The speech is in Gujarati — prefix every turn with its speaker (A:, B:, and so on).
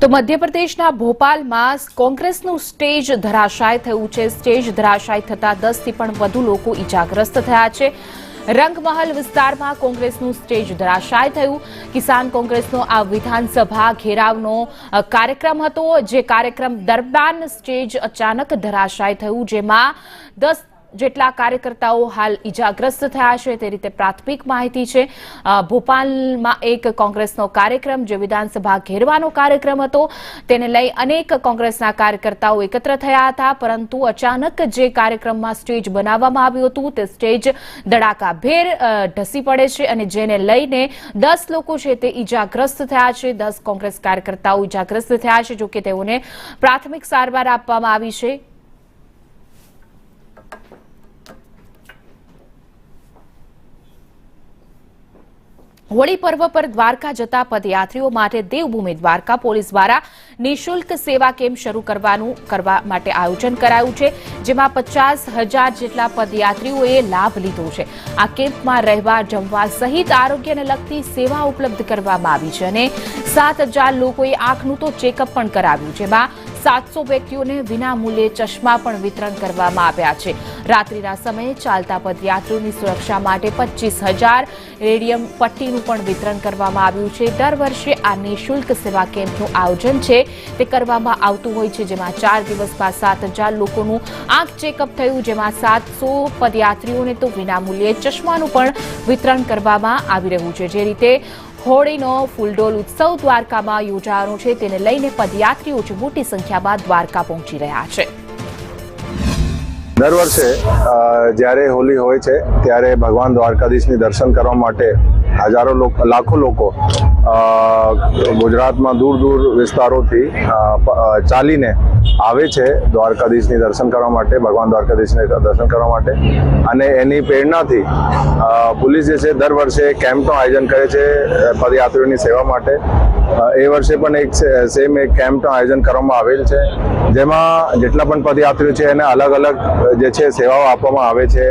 A: તો મધ્યપ્રદેશના ભોપાલમાં કોંગ્રેસનું સ્ટેજ ધરાશાય થયું છે। સ્ટેજ ધરાશાય થતા 10 થી પણ વધુ લોકો ઈજાગ્રસ્ત થયા છે। રંગમહલ વિસ્તારમાં કોંગ્રેસનું સ્ટેજ ધરાશાય થયું। કિસાન કોંગ્રેસનો આ વિધાનસભા ઘેરાવનો કાર્યક્રમ હતો, જે કાર્યક્રમ દરમિયાન સ્ટેજ અચાનક ધરાશાય થયું, જેમાં 10 જેટલા કાર્યકર્તાઓ હાલ ઈજાગ્રસ્ત થયા છે, તે રીતે પ્રાથમિક માહિતી છે। ભોપાલમાં એક કોંગ્રેસનો કાર્યક્રમ, જે વિધાનસભા ઘેરવાનો કાર્યક્રમ હતો, તેને લઈ અનેક કોંગ્રેસના કાર્યકર્તાઓ એકત્ર થયા હતા, પરંતુ અચાનક જે કાર્યક્રમમાં સ્ટેજ બનાવવામાં આવ્યું હતું, તે સ્ટેજ ધડાકાભેર ઢસી પડે છે, અને જેને લઈને 10 લોકો છે તે ઈજાગ્રસ્ત થયા છે। 10 કોંગ્રેસ કાર્યકર્તાઓ ઈજાગ્રસ્ત થયા છે, જોકે તેઓને પ્રાથમિક સારવાર આપવામાં આવી છે। હોળી પર્વ પર દ્વારકા જતા પદયાત્રીઓ માટે દેવભૂમિ દ્વારકા પોલીસ દ્વારા નિઃશુલ્ક સેવા કેમ્પ શરૂ કરવા માટે આયોજન કરાયું છે, જેમાં 50,000 જેટલા પદયાત્રીઓએ લાભ લીધો છે। આ કેમ્પમાં રહેવા, જમવા સહિત આરોગ્યને લગતી સેવા ઉપલબ્ધ કરવામાં આવી છે, અને 7,000 લોકોએ આંખનું તો ચેકઅપ પણ કરાવ્યું, જેમાં 700 વ્યક્તિઓને વિનામૂલ્યે ચશ્મા પણ વિતરણ કરવામાં આવ્યા છે। રાત્રિના સમયે ચાલતા પદયાત્રીઓની સુરક્ષા માટે 25,000 રેડિયમ પટ્ટીનું પણ વિતરણ કરવામાં આવ્યું છે। દર વર્ષે આ નિઃશુલ્ક સેવા કેમ્પનું આયોજન છે તે કરવામાં આવતું હોય છે, જેમાં 4 દિવસમાં 7,000 લોકોનું આંખ ચેકઅપ થયું, જેમાં 700 પદયાત્રીઓને તો વિનામૂલ્યે ચશ્માનું પણ વિતરણ કરવામાં આવી રહ્યું છે। જે રીતે હોળીનો ફૂલડોલ ઉત્સવ દ્વારકામાં યોજાવાનો છે, તેને લઈને પદયાત્રીઓ મોટી સંખ્યામાં દ્વારકા પહોંચી રહ્યા છે।
B: દર વર્ષે જ્યારે હોલી હોય છે ત્યારે ભગવાન દ્વારકાધીશની દર્શન કરવા માટે લાખો લોકો ગુજરાતમાં દૂર દૂર વિસ્તારોથી ચાલીને આવે છે દ્વારકાધીશની દર્શન કરવા માટે, ભગવાન દ્વારકાધીશને દર્શન કરવા માટે। અને એની પ્રેરણાથી પોલીસ જે છે દર વર્ષે કેમ્પનું આયોજન કરે છે પદયાત્રીઓની સેવા માટે। એ વર્ષે પણ એક કેમ્પનું આયોજન કરવામાં આવેલ છે, જેમાં જેટલા પણ પદયાત્રીઓ છે એને અલગ અલગ જે છે સેવાઓ આપવામાં આવે છે।